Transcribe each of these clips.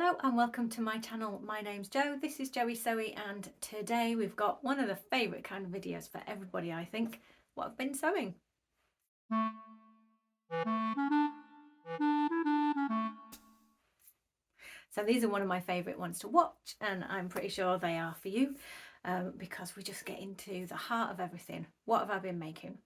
Hello and welcome to my channel. My name's Jo, this is Joey Sewy, and today we've got one of the favourite kind of videos for everybody, I think, what I've been sewing. So these are one of my favourite ones to watch, and I'm pretty sure they are for you, because we just get into the heart of everything. What have I been making?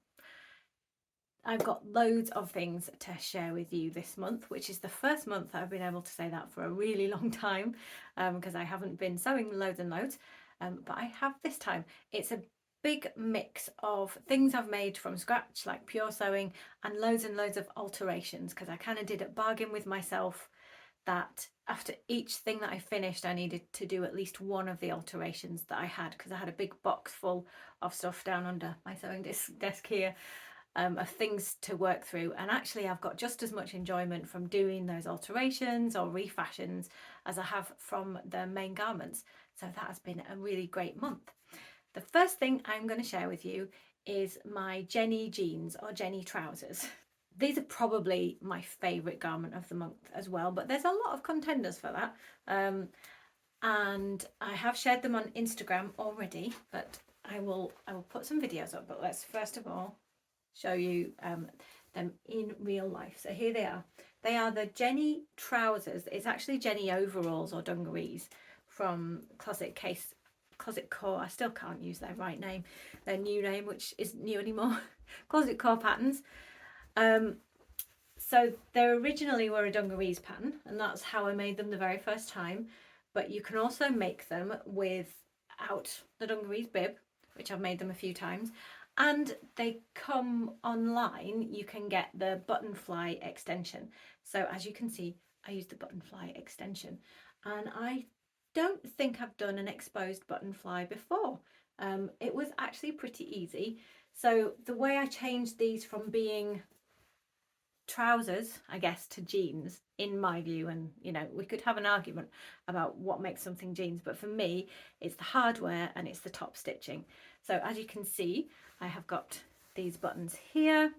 I've got loads of things to share with you this month, which is the first month I've been able to say that for a really long time, because I haven't been sewing loads and loads, but I have this time. It's a big mix of things I've made from scratch, like pure sewing, and loads of alterations, because I kind of did a bargain with myself that after each thing that I finished, I needed to do at least one of the alterations that I had, because I had a big box full of stuff down under my sewing desk here, of things to work through. And actually I've got just as much enjoyment from doing those alterations or refashions as I have from the main garments. So that has been a really great month. The first thing I'm going to share with you is my Jenny jeans or Jenny trousers. These are probably my favourite garment of the month as well, but there's a lot of contenders for that. And I have shared them on Instagram already, but I will put some videos up. But let's first of all show you them in real life. So here they are. They are the Jenny trousers. It's actually Jenny overalls or dungarees from Closet Core. I still can't use their right name, their new name, which isn't new anymore. Closet Core patterns. So they originally were a dungarees pattern, and that's how I made them the very first time. But you can also make them without the dungarees bib, which I've made them a few times. And they come online, you can get the buttonfly extension. So as you can see, I used the buttonfly extension, and I don't think I've done an exposed buttonfly before. It was actually pretty easy. So the way I changed these from being trousers, I guess, to jeans, in my view, and you know, we could have an argument about what makes something jeans, but for me it's the hardware and it's the top stitching. So as you can see, I have got these buttons here,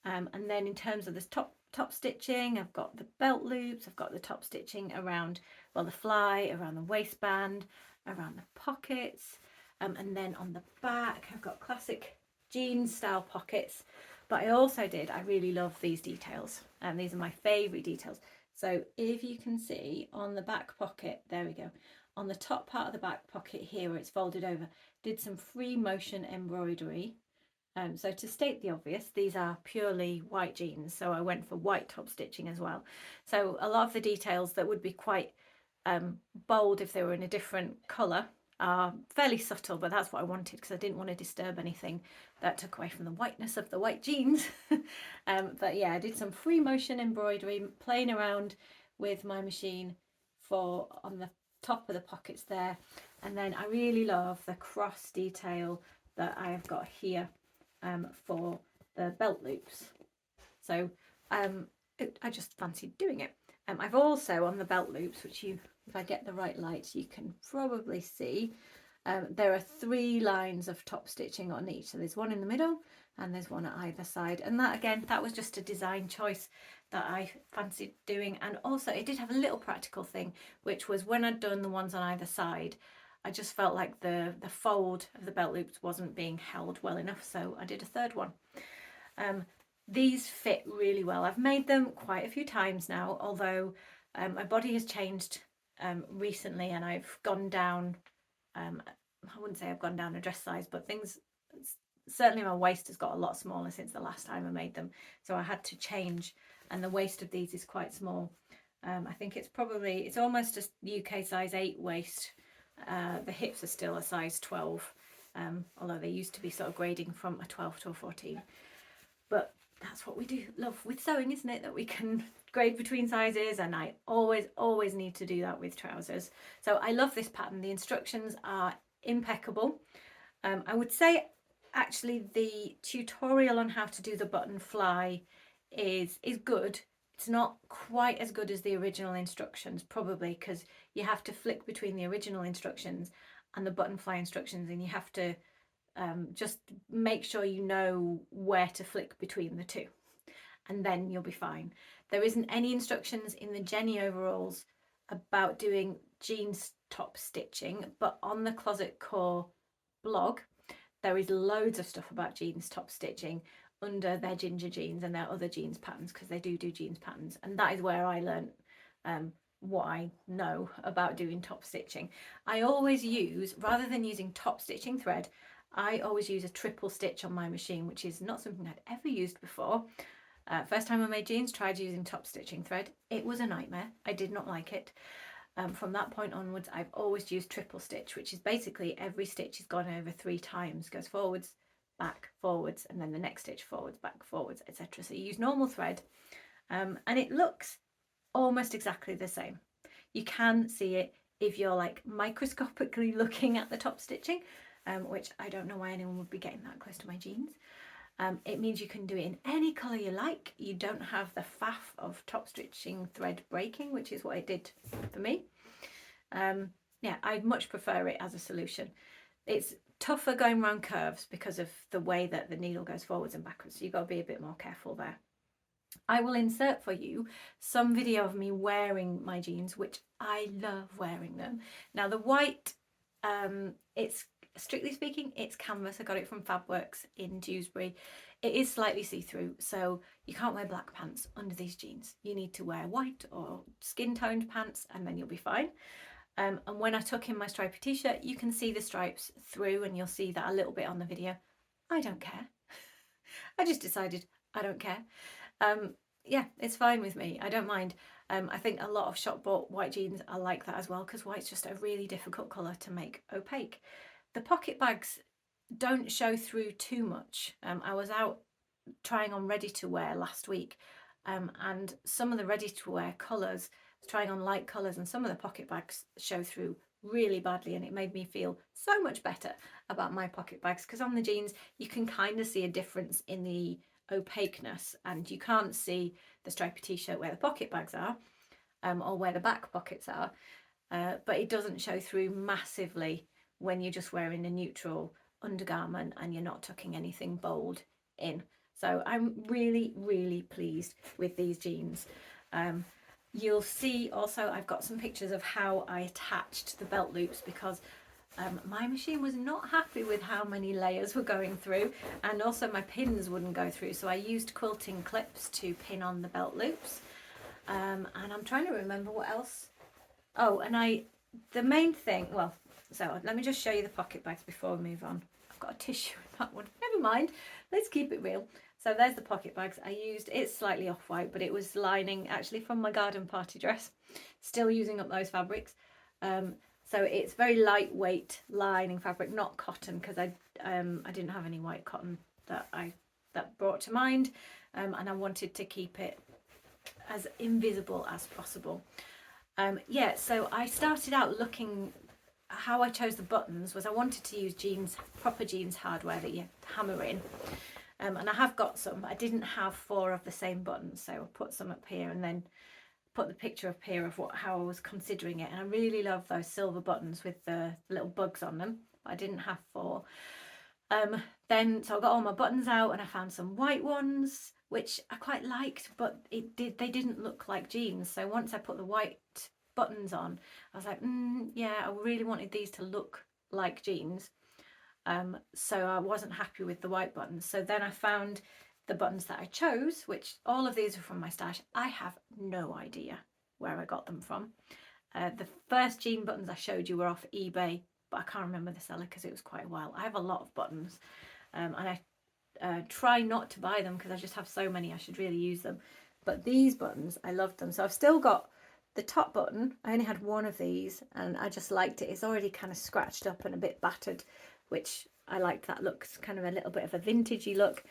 and then in terms of this top stitching, I've got the belt loops, I've got the top stitching around, well, the fly, around the waistband, around the pockets, and then on the back I've got classic jeans style pockets. But I really love these details, and these are my favourite details. So if you can see on the back pocket, there we go, on the top part of the back pocket here where it's folded over, did some free motion embroidery. So to state the obvious, these are purely white jeans, so I went for white top stitching as well. So a lot of the details that would be quite bold if they were in a different colour are fairly subtle, but that's what I wanted because I didn't want to disturb anything that took away from the whiteness of the white jeans. But yeah, I did some free motion embroidery, playing around with my machine for on the top of the pockets there. And then I really love the cross detail that I've got here for the belt loops. So I just fancied doing it. I've also, on the belt loops, which if I get the right light, you can probably see, there are 3 lines of top stitching on each. So there's one in the middle and there's one at either side. And that, again, that was just a design choice that I fancied doing. And also it did have a little practical thing, which was when I'd done the ones on either side, I just felt like the fold of the belt loops wasn't being held well enough. So I did a third one. These fit really well. I've made them quite a few times now, although my body has changed recently, and I've gone down, I wouldn't say I've gone down a dress size, but certainly my waist has got a lot smaller since the last time I made them. So I had to change, and the waist of these is quite small. I think it's almost a UK size 8 waist. The hips are still a size 12, although they used to be sort of grading from a 12 to a 14. But that's what we do love with sewing, isn't it? That we can grade between sizes, and I always need to do that with trousers. So I love this pattern. The instructions are impeccable. I would say actually the tutorial on how to do the button fly is good. It's not quite as good as the original instructions, probably because you have to flick between the original instructions and the button fly instructions, and you have to just make sure you know where to flick between the two, and then you'll be fine. There isn't any instructions in the Jenny overalls about doing jeans top stitching, but on the Closet Core blog there is loads of stuff about jeans top stitching under their ginger jeans and their other jeans patterns, because they do jeans patterns, and that is where I learned what I know about doing top stitching. I always use, rather than using top stitching thread, I always use a triple stitch on my machine, which is not something I'd ever used before. First time I made jeans, tried using top stitching thread. It was a nightmare. I did not like it. From that point onwards, I've always used triple stitch, which is basically every stitch is gone over 3 times, goes forwards, back, forwards, and then the next stitch forwards, back, forwards, etc. So you use normal thread, and it looks almost exactly the same. You can see it if you're like microscopically looking at the top stitching, which I don't know why anyone would be getting that close to my jeans. It means you can do it in any colour you like. You don't have the faff of top stitching thread breaking, which is what it did for me. Yeah, I'd much prefer it as a solution. It's tougher going around curves because of the way that the needle goes forwards and backwards, so you've got to be a bit more careful there. I will insert for you some video of me wearing my jeans, which I love wearing them. Now the white, it's strictly speaking, it's canvas. I got it from Fabworks in Dewsbury. It is slightly see-through, so you can't wear black pants under these jeans. You need to wear white or skin-toned pants, and then you'll be fine. And when I tuck in my stripy t-shirt, you can see the stripes through, and you'll see that a little bit on the video. I don't care. I just decided I don't care. Yeah, it's fine with me. I don't mind. I think a lot of shop bought white jeans are like that as well, because white's just a really difficult colour to make opaque. The pocket bags don't show through too much. I was out trying on ready to wear last week, and some of the ready to wear colours, trying on light colours, and some of the pocket bags show through really badly, and it made me feel so much better about my pocket bags, because on the jeans you can kind of see a difference in the opaqueness, and you can't see the stripy t-shirt where the pocket bags are, or where the back pockets are, but it doesn't show through massively when you're just wearing a neutral undergarment and you're not tucking anything bold in. So I'm really pleased with these jeans. You'll see also I've got some pictures of how I attached the belt loops, because my machine was not happy with how many layers were going through, and also my pins wouldn't go through, so I used quilting clips to pin on the belt loops. And I'm trying to remember what else. Oh, and the main thing, well, so let me just show you the pocket bags before we move on. I've got a tissue in that one. Never mind, let's keep it real. So there's the pocket bags. I used, it's slightly off-white, but it was lining actually from my garden party dress. Still using up those fabrics. So it's very lightweight lining fabric, not cotton, because I didn't have any white cotton that brought to mind, and I wanted to keep it as invisible as possible. Yeah, so I started out looking. How I chose the buttons was I wanted to use proper jeans hardware that you hammer in, and I have got some. I didn't have 4 of the same buttons, so I put some up here and then put the picture up here of how I was considering it. And I really love those silver buttons with the little bugs on them, but I didn't have 4. Then so I got all my buttons out, and I found some white ones which I quite liked, but they didn't look like jeans. So once I put the white buttons on, I was like, yeah, I really wanted these to look like jeans. So I wasn't happy with the white buttons. So then I found the buttons that I chose, which all of these are from my stash. I have no idea where I got them from. The first jean buttons I showed you were off eBay, but I can't remember the seller because it was quite a while. I have a lot of buttons, and I try not to buy them because I just have so many. I should really use them. But these buttons, I loved them. So I've still got the top button. I only had 1 of these, and I just liked it. It's already kind of scratched up and a bit battered, which I liked that look. It's kind of a little bit of a vintagey look.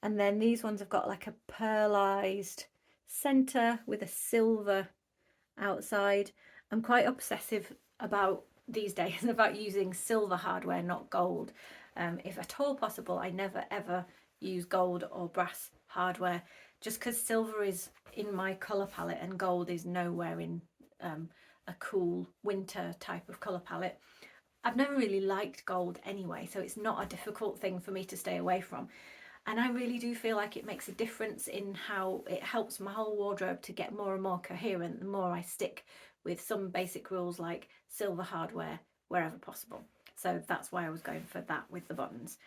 And then these ones have got like a pearlized center with a silver outside. I'm quite obsessive about these days about using silver hardware, not gold. If at all possible, I never ever use gold or brass hardware, just because silver is in my colour palette and gold is nowhere in a cool winter type of colour palette. I've never really liked gold anyway, so it's not a difficult thing for me to stay away from. And I really do feel like it makes a difference in how it helps my whole wardrobe to get more and more coherent the more I stick with some basic rules like silver hardware wherever possible. So that's why I was going for that with the buttons.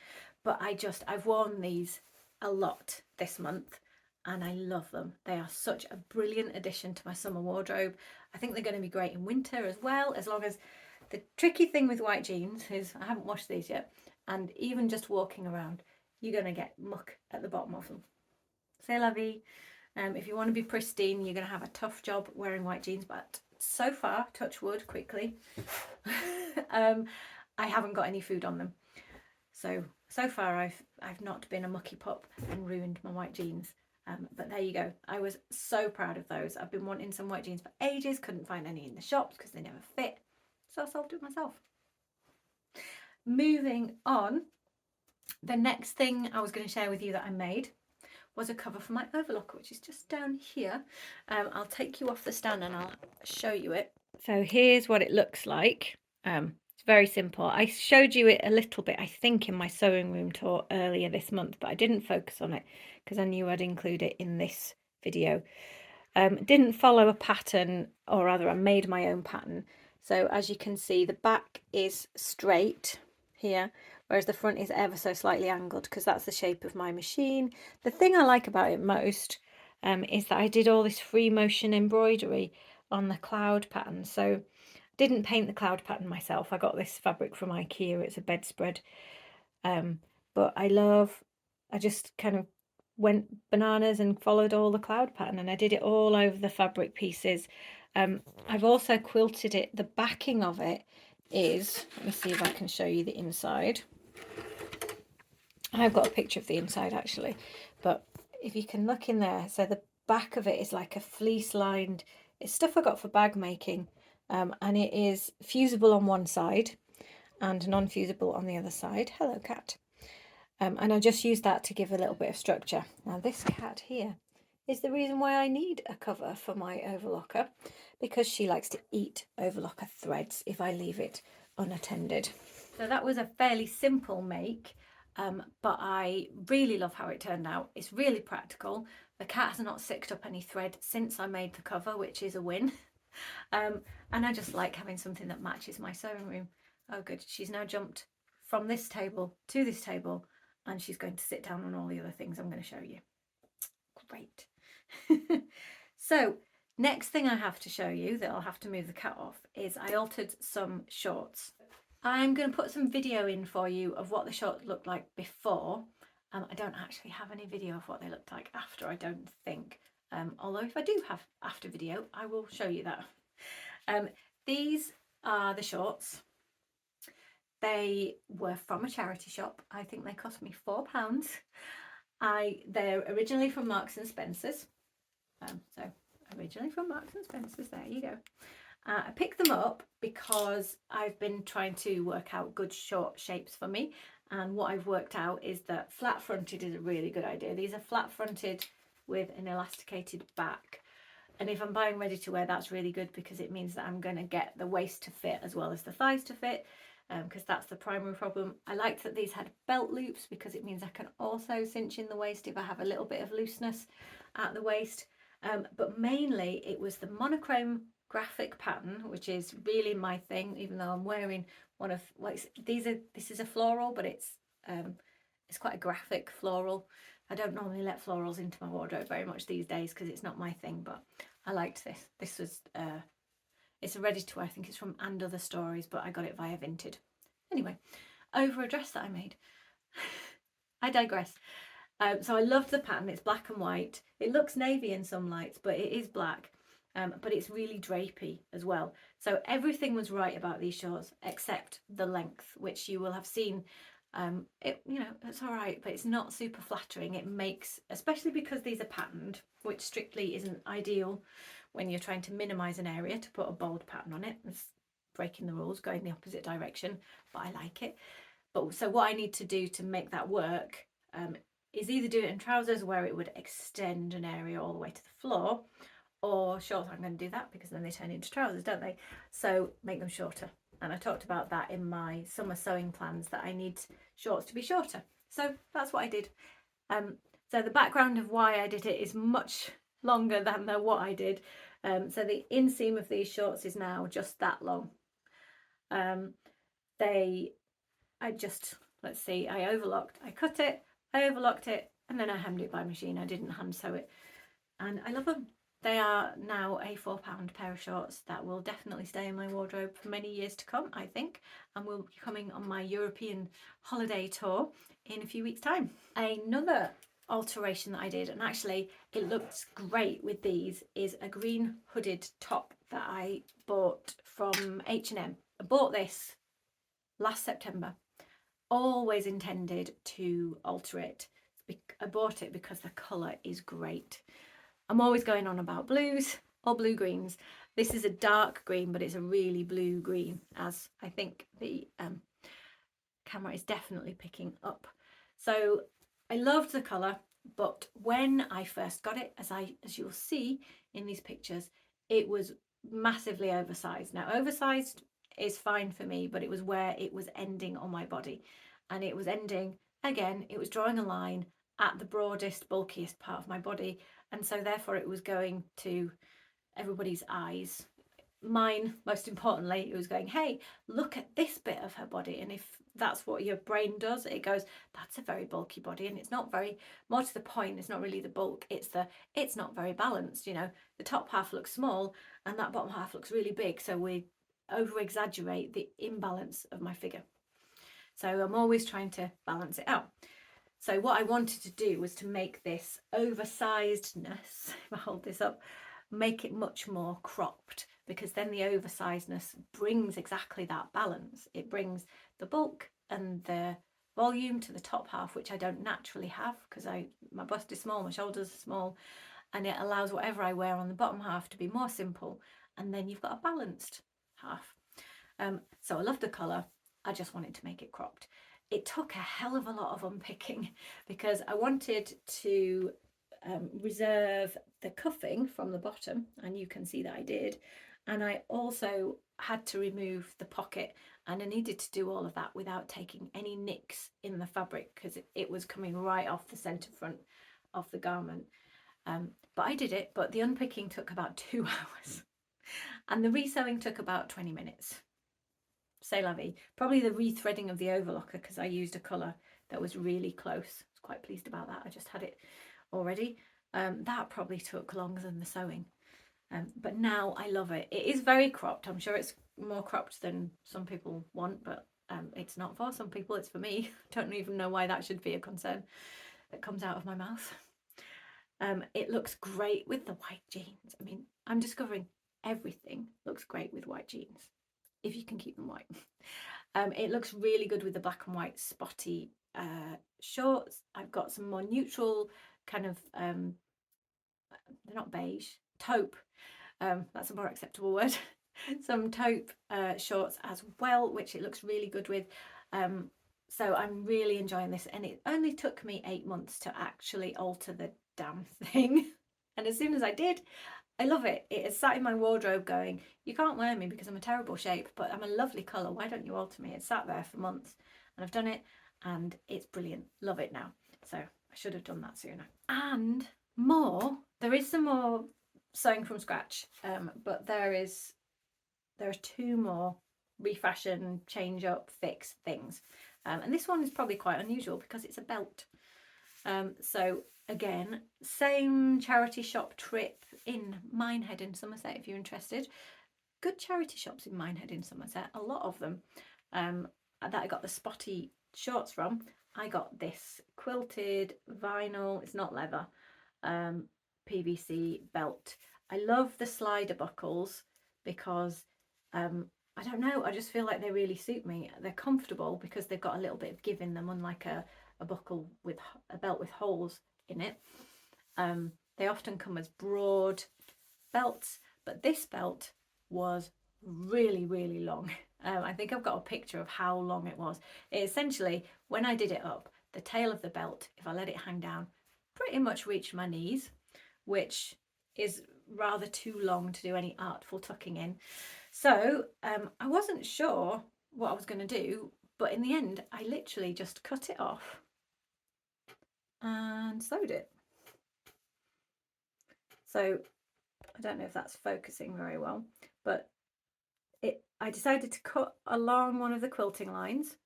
But I've worn these a lot this month and I love them. They are such a brilliant addition to my summer wardrobe. I think they're going to be great in winter as well, as long as the tricky thing with white jeans is I haven't washed these yet, and even just walking around, you're going to get muck at the bottom of them. C'est la vie. If you want to be pristine, you're going to have a tough job wearing white jeans, but so far, touch wood quickly, I haven't got any food on them. So far I've not been a mucky pup and ruined my white jeans. But there you go. I was so proud of those. I've been wanting some white jeans for ages, couldn't find any in the shops because they never fit. So I solved it myself. Moving on, the next thing I was going to share with you that I made was a cover for my Overlocker, which is just down here. I'll take you off the stand and I'll show you it. So here's what it looks like. It's very simple. I showed you it a little bit, I think, in my sewing room tour earlier this month, but I didn't focus on it because I knew I'd include it in this video. Didn't follow a pattern, or rather I made my own pattern. So as you can see, the back is straight here, whereas the front is ever so slightly angled because that's the shape of my machine. The thing I like about it most is that I did all this free motion embroidery on the cloud pattern. So didn't paint the cloud pattern myself. I got this fabric from IKEA. It's a bedspread. But I just kind of went bananas and followed all the cloud pattern, and I did it all over the fabric pieces. I've also quilted it. The backing of it is, let me see if I can show you the inside. I've got a picture of the inside actually, but if you can look in there, so the back of it is like a fleece lined, it's stuff I got for bag making, and it is fusible on one side and non-fusible on the other side. Hello cat. And I just used that to give a little bit of structure. Now this cat here is the reason why I need a cover for my Overlocker, because she likes to eat Overlocker threads if I leave it unattended. So that was a fairly simple make, but I really love how it turned out. It's really practical. The cat has not sicked up any thread since I made the cover, which is a win. And I just like having something that matches my sewing room. Oh good, she's now jumped from this table to this table and she's going to sit down on all the other things I'm going to show you. Great. So next thing I have to show you that I'll have to move the cat off is I altered some shorts. I'm going to put some video in for you of what the shorts looked like before. I don't actually have any video of what they looked like after, I don't think. Although if I do have after video, I will show you that. These are the shorts. They were from a charity shop. I think they cost me £4. They're originally from Marks and Spencer's. So originally from Marks and Spencer's, there you go. I picked them up because I've been trying to work out good short shapes for me, and what I've worked out is that flat fronted is a really good idea. These are flat fronted with an elasticated back, and if I'm buying ready to wear, that's really good because it means that I'm going to get the waist to fit as well as the thighs to fit, because that's the primary problem. I liked that these had belt loops because it means I can also cinch in the waist if I have a little bit of looseness at the waist. But mainly it was the monochrome graphic pattern, which is really my thing, even though I'm wearing one of, well, this is a floral, but it's quite a graphic floral. I don't normally let florals into my wardrobe very much these days because it's not my thing, but I liked this. This was it's a ready to wear. I think it's from And Other Stories, but I got it via Vinted. Anyway, over a dress that I made. I digress. So I loved the pattern. It's black and white. It looks navy in some lights, but it is black. But it's really drapey as well. So everything was right about these shorts except the length, which you will have seen. It's all right, but it's not super flattering. It makes, especially because these are patterned, which strictly isn't ideal when you're trying to minimize an area, to put a bold pattern on it. It's breaking the rules, going the opposite direction, but I like it. But so what I need to do to make that work is either do it in trousers where it would extend an area all the way to the floor, or shorts. I'm going to do that because then they turn into trousers, don't they? So make them shorter. And I talked about that in my summer sewing plans, that I need shorts to be shorter. So that's what I did. So the background of why I did it is much longer than what I did. So the inseam of these shorts is now just that long. Let's see, I cut it, I overlocked it, and then I hemmed it by machine. I didn't hand sew it, and I love them. They are now a £4 pair of shorts that will definitely stay in my wardrobe for many years to come, I think, and will be coming on my European holiday tour in a few weeks' time. Another alteration that I did, and actually it looks great with these, is a green hooded top that I bought from H&M. I bought this last September, always intended to alter it. I bought it because the colour is great. I'm always going on about blues or blue greens. This is a dark green, but it's a really blue green, as I think the camera is definitely picking up. So I loved the colour, but when I first got it, as you'll see in these pictures, it was massively oversized. Now, oversized is fine for me, but it was where it was ending on my body, and it was ending, again, it was drawing a line at the broadest, bulkiest part of my body, and so therefore it was going to everybody's eyes. Mine, most importantly, it was going, hey, look at this bit of her body. And if that's what your brain does, it goes, that's a very bulky body, and it's not very, more to the point, it's not really the bulk, it's not very balanced. You know, the top half looks small and that bottom half looks really big, so we over exaggerate the imbalance of my figure. So I'm always trying to balance it out. So what I wanted to do was to make this oversizedness, if I hold this up, make it much more cropped, because then the oversizedness brings exactly that balance. It brings the bulk and the volume to the top half, which I don't naturally have because my bust is small, my shoulders are small, and it allows whatever I wear on the bottom half to be more simple, and then you've got a balanced half. So I love the colour, I just wanted to make it cropped. It took a hell of a lot of unpicking because I wanted to reserve the cuffing from the bottom, and you can see that I did, and I also had to remove the pocket, and I needed to do all of that without taking any nicks in the fabric because it was coming right off the centre front of the garment. But I did it, but the unpicking took about 2 hours and the resewing took about 20 minutes. C'est la vie. Probably the rethreading of the overlocker because I used a colour that was really close. I was quite pleased about that. I just had it already. That probably took longer than the sewing. But now I love it. It is very cropped. I'm sure it's more cropped than some people want, but it's not for some people, it's for me. Don't even know why that should be a concern that comes out of my mouth. It looks great with the white jeans. I mean, I'm discovering everything looks great with white jeans, if you can keep them white. It looks really good with the black and white spotty shorts. I've got some more neutral kind of, they're not beige, taupe. That's a more acceptable word. Some taupe shorts as well, which it looks really good with. So I'm really enjoying this, and it only took me 8 months to actually alter the damn thing. And as soon as I did, I love it. It is sat in my wardrobe going, you can't wear me because I'm a terrible shape, but I'm a lovely colour. Why don't you alter me? It sat there for months, and I've done it, and it's brilliant. Love it now. So I should have done that sooner. And more, there is some more sewing from scratch, but there are 2 more refashion, change up, fix things. And this one is probably quite unusual because it's a belt. So again, same charity shop trip in Minehead in Somerset if you're interested. Good charity shops in Minehead in Somerset, a lot of them, that I got the spotty shorts from. I got this quilted vinyl, it's not leather, PVC belt. I love the slider buckles because I don't know, I just feel like they really suit me. They're comfortable because they've got a little bit of give in them, unlike a buckle with a belt with holes in it. They often come as broad belts, but this belt was really, really long. I think I've got a picture of how long it was. It essentially, when I did it up, the tail of the belt, if I let it hang down, pretty much reached my knees, which is rather too long to do any artful tucking in. So I wasn't sure what I was going to do, but in the end I literally just cut it off and sewed it. So I don't know if that's focusing very well, but I decided to cut along one of the quilting lines,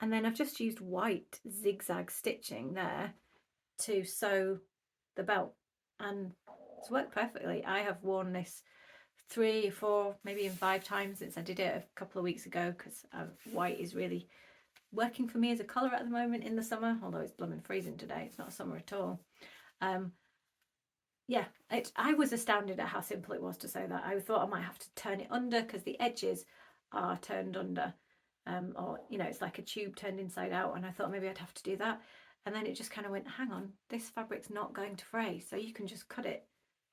and then I've just used white zigzag stitching there to sew the belt, and it's worked perfectly. I have worn this 3, 4, maybe even 5 times since I did it a couple of weeks ago, because white is really working for me as a colour at the moment in the summer, although it's blooming freezing today. It's not summer at all. Yeah, I was astounded at how simple it was to sew that. I thought I might have to turn it under because the edges are turned under, or it's like a tube turned inside out, and I thought maybe I'd have to do that. And then it just kind of went, hang on, this fabric's not going to fray, so you can just cut it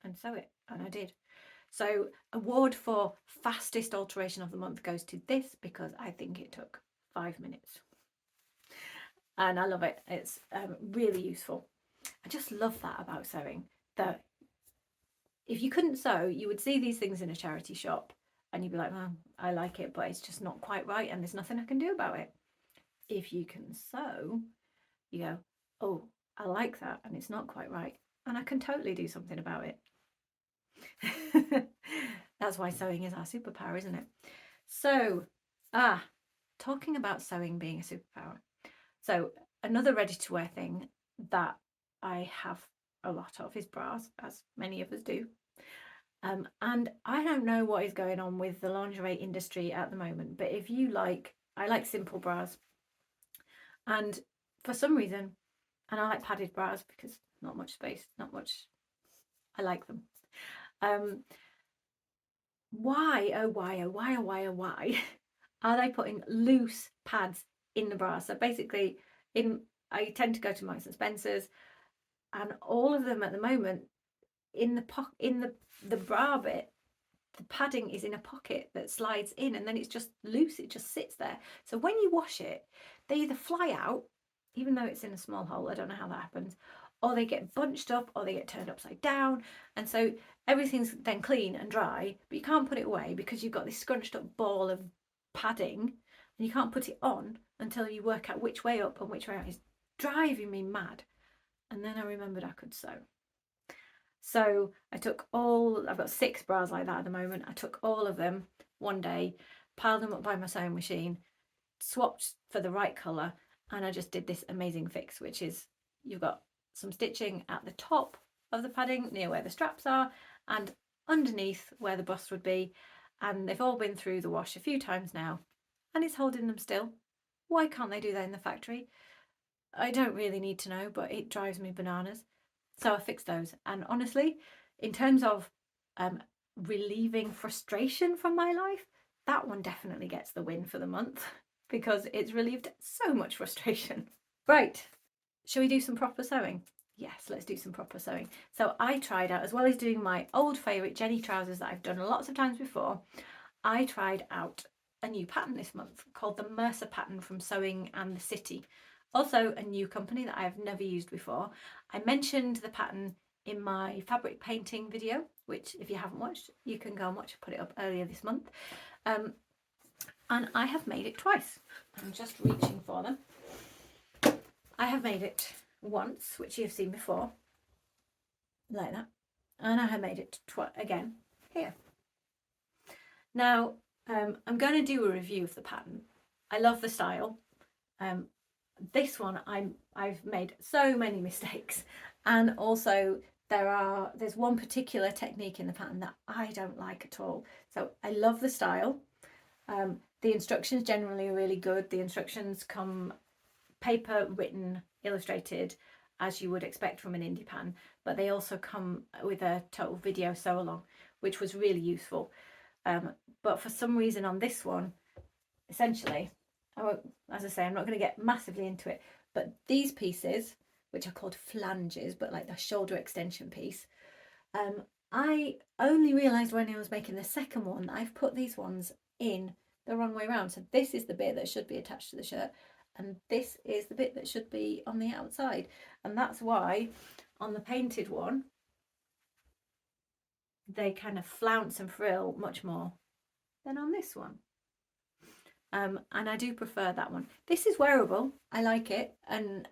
and sew it, and I did. So award for fastest alteration of the month goes to this, because I think it took 5 minutes. And I love it. It's really useful. I just love that about sewing, that if you couldn't sew, you would see these things in a charity shop and you'd be like, well, I like it, but it's just not quite right and there's nothing I can do about it. If you can sew, you go, oh, I like that and it's not quite right, and I can totally do something about it. That's why sewing is our superpower, isn't it? So, talking about sewing being a superpower. So another ready-to-wear thing that I have a lot of is bras, as many of us do. And I don't know what is going on with the lingerie industry at the moment, but if you I like simple bras. And for some reason, and I like padded bras because not much space, not much, I like them. Why, oh why, oh why, oh why, oh why are they putting loose pads in the bra? So basically, I tend to go to Marks and Spencer's, and all of them at the moment, in the bra bit, the padding is in a pocket that slides in, and then it's just loose, it just sits there. So when you wash it, they either fly out, even though it's in a small hole, I don't know how that happens, or they get bunched up, or they get turned upside down, and so everything's then clean and dry, but you can't put it away because you've got this scrunched up ball of padding, and you can't put it on until you work out which way up and which way out. It's driving me mad. And then I remembered I could sew. So I've got 6 bras like that at the moment. I took all of them one day, piled them up by my sewing machine, swapped for the right colour, and I just did this amazing fix, which is you've got some stitching at the top of the padding near where the straps are and underneath where the bust would be, and they've all been through the wash a few times now and it's holding them still. Why can't they do that in the factory? I don't really need to know, but it drives me bananas. So I fixed those, and honestly, in terms of relieving frustration from my life, that one definitely gets the win for the month because it's relieved so much frustration. Right, shall we do some proper sewing? Yes, let's do some proper sewing. So I tried out, as well as doing my old favourite Jenny trousers that I've done lots of times before, I tried out a new pattern this month called the Mercer pattern from Sewing and the City. Also a new company that I have never used before. I mentioned the pattern in my fabric painting video, which if you haven't watched, you can go and watch. I put it up earlier this month. And I have made it twice. I'm just reaching for them. I have made it once, which you've seen before, like that. And I have made it again here. Now, I'm going to do a review of the pattern. I love the style. This one I've made so many mistakes, and also there's one particular technique in the pattern that I don't like at all. So I love the style. The instructions generally are really good. The instructions come paper, written, illustrated, as you would expect from an indie pattern, but they also come with a total video sew along, which was really useful. But for some reason on this one, essentially, as I say, I'm not going to get massively into it, but these pieces, which are called flanges, but like the shoulder extension piece, I only realised when I was making the second one that I've put these ones in the wrong way around. So this is the bit that should be attached to the shirt, and this is the bit that should be on the outside. And that's why on the painted one, they kind of flounce and frill much more than on this one. And I do prefer that one. This is wearable. I like it. And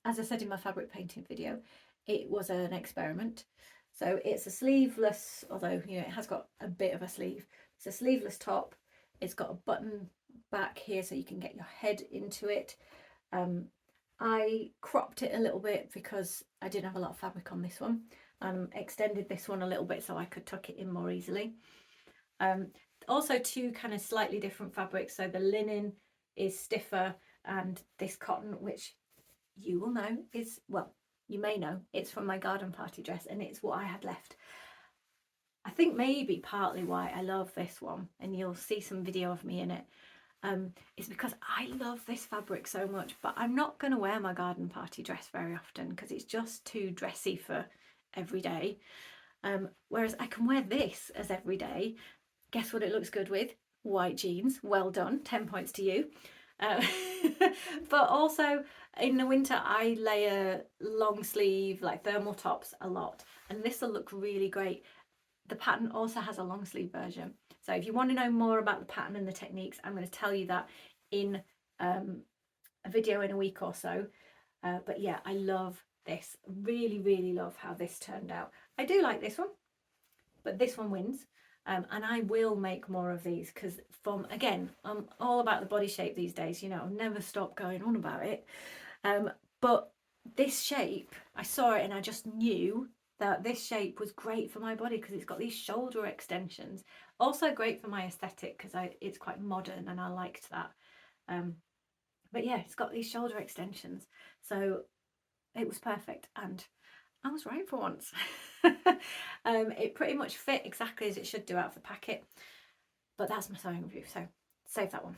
as I said in my fabric painting video, it was an experiment. So it's a sleeveless, although you know it has got a bit of a sleeve. It's a sleeveless top. It's got a button back here so you can get your head into it. I cropped it a little bit because I didn't have a lot of fabric on this one. Extended this one a little bit so I could tuck it in more easily. Also two kind of slightly different fabrics. So the linen is stiffer, and this cotton, which you will know is, well, you may know, it's from my garden party dress, and it's what I had left. I think maybe partly why I love this one, and you'll see some video of me in it, is because I love this fabric so much, but I'm not going to wear my garden party dress very often because it's just too dressy for every day. Whereas I can wear this as every day. Guess what it looks good with? White jeans. Well done, 10 points to you. But also in the winter I layer long sleeve like thermal tops a lot, and this will look really great. The pattern also has a long sleeve version, so if you want to know more about the pattern and the techniques, I'm going to tell you that in a video in a week or so. But yeah, I love this, really love how this turned out. I do like this one, but this one wins. And I will make more of these because, again, I'm all about the body shape these days. You know, I'll never stop going on about it. But this shape, I saw it and I just knew that this shape was great for my body because it's got these shoulder extensions. Also great for my aesthetic because it's quite modern and I liked that. But yeah, it's got these shoulder extensions, so it was perfect, and I was right for once. It pretty much fit exactly as it should do out of the packet, but that's my sewing review, so save that one.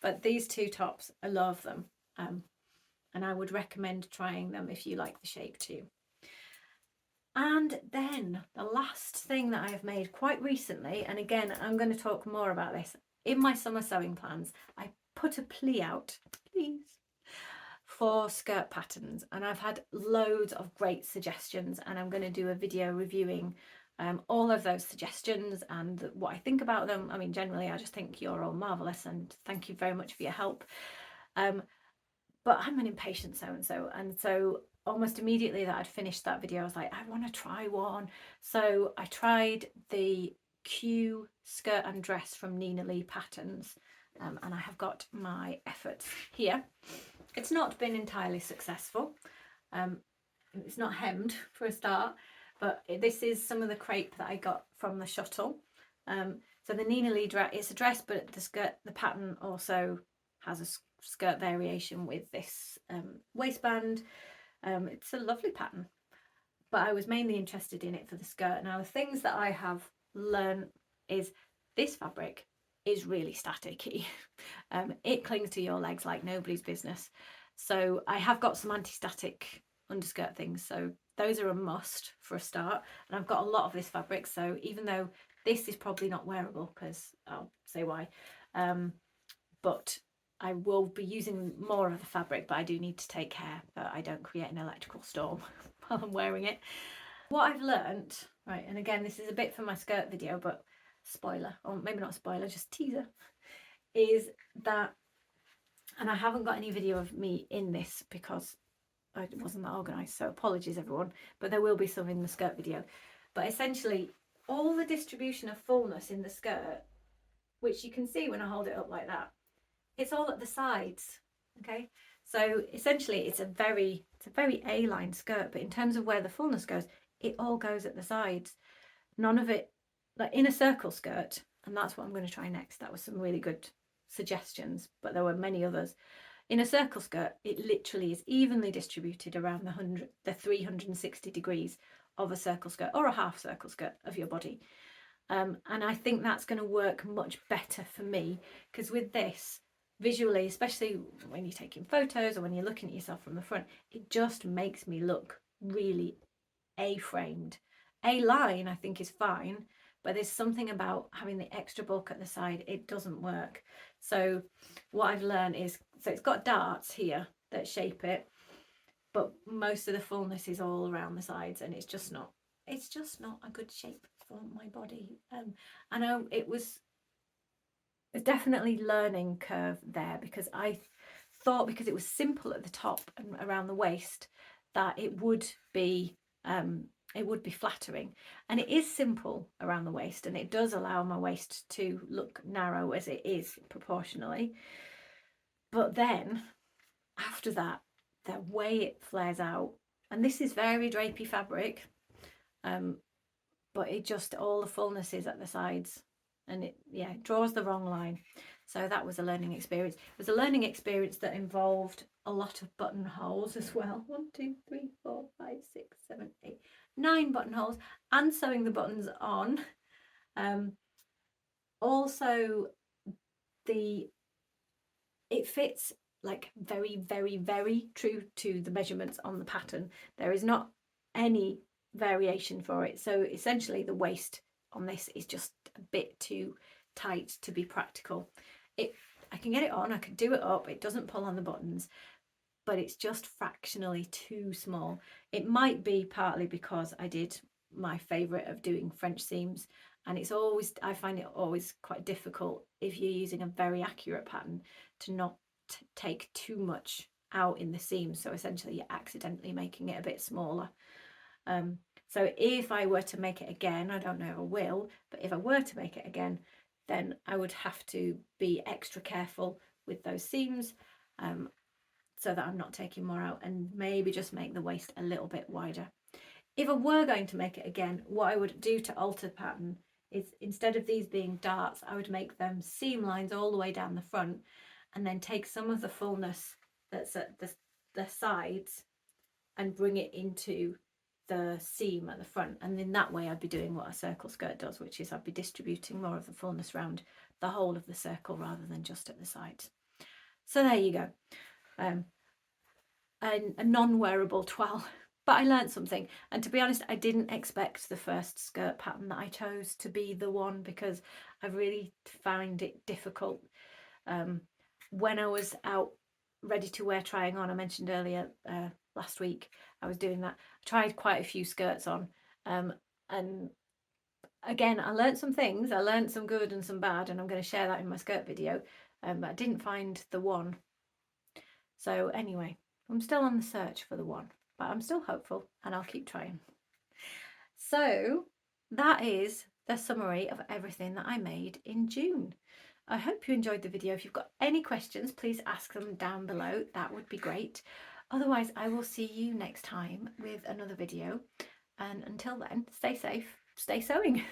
But these two tops, I love them, and I would recommend trying them if you like the shape too. And then the last thing that I have made quite recently, and again I'm going to talk more about this in my summer sewing plans, I put a plea out, please, for skirt patterns, and I've had loads of great suggestions, and I'm going to do a video reviewing all of those suggestions and what I think about them. I mean, generally I just think you're all marvellous and thank you very much for your help. But I'm an impatient so-and-so, and so almost immediately that I'd finished that video I was like, I want to try one. So I tried the Q skirt and dress from Nina Lee Patterns, and I have got my efforts here. It's not been entirely successful. It's not hemmed for a start, but this is some of the crepe that I got from the shuttle. So the Nina Lee dress, it's a dress, but the pattern also has a skirt variation with this waistband. It's a lovely pattern, but I was mainly interested in it for the skirt. Now, the things that I have learned is this fabric is really staticky. It clings to your legs like nobody's business. So I have got some anti-static underskirt things, so those are a must for a start. And I've got a lot of this fabric, so even though this is probably not wearable, because I'll say why, but I will be using more of the fabric, but I do need to take care that I don't create an electrical storm while I'm wearing it. What I've learnt, right, and again this is a bit for my skirt video, but spoiler, or maybe not spoiler, just teaser, is that, and I haven't got any video of me in this because I wasn't that organised, so apologies everyone, but there will be some in the skirt video. But essentially all the distribution of fullness in the skirt, which you can see when I hold it up like that, it's all at the sides. Okay, so essentially it's a very A-line skirt, but in terms of where the fullness goes, it all goes at the sides. None of it, like in a circle skirt, and that's what I'm going to try next. That was some really good suggestions, but there were many others. In a circle skirt, it literally is evenly distributed around the 360 degrees of a circle skirt or a half circle skirt of your body. And I think that's going to work much better for me, because with this, visually, especially when you're taking photos or when you're looking at yourself from the front, it just makes me look really A-framed. A-line I think is fine, but there's something about having the extra bulk at the side, it doesn't work. So what I've learned is, so it's got darts here that shape it, but most of the fullness is all around the sides, and it's just not a good shape for my body. I know it was definitely learning curve there, because I thought because it was simple at the top and around the waist that it would be it would be flattering. And it is simple around the waist, and it does allow my waist to look narrow as it is proportionally. But then after that, the way it flares out, and this is very drapey fabric, but it just, all the fullness is at the sides, and it draws the wrong line. So that was a learning experience. It was a learning experience that involved a lot of buttonholes as well. 1, 2, 3, 4, 5, 6, 7, 8, 9 buttonholes, and sewing the buttons on. Also, it fits like very, very, very true to the measurements on the pattern. There is not any variation for it. So essentially the waist on this is just a bit too tight to be practical. I can get it on, I can do it up, it doesn't pull on the buttons, but it's just fractionally too small. It might be partly because I did my favourite of doing French seams, and it's always, I find it always quite difficult if you're using a very accurate pattern to not take too much out in the seams, so essentially you're accidentally making it a bit smaller. So if I were to make it again, I don't know if I will, but if I were to make it again, then I would have to be extra careful with those seams, so that I'm not taking more out, and maybe just make the waist a little bit wider. If I were going to make it again, what I would do to alter the pattern is, instead of these being darts, I would make them seam lines all the way down the front, and then take some of the fullness that's at the sides and bring it into the seam at the front. And in that way I'd be doing what a circle skirt does, which is I'd be distributing more of the fullness around the whole of the circle rather than just at the sides. So there you go. A non-wearable twirl, but I learned something. And to be honest, I didn't expect the first skirt pattern that I chose to be the one, because I really found it difficult. When I was out ready to wear, trying on, I mentioned earlier last week I was doing that. I tried quite a few skirts on, and again I learned some things. I learned some good and some bad, and I'm going to share that in my skirt video, but I didn't find the one. So anyway, I'm still on the search for the one, but I'm still hopeful and I'll keep trying. So that is the summary of everything that I made in June. I hope you enjoyed the video. If you've got any questions, please ask them down below. That would be great. Otherwise, I will see you next time with another video. And until then, stay safe, stay sewing.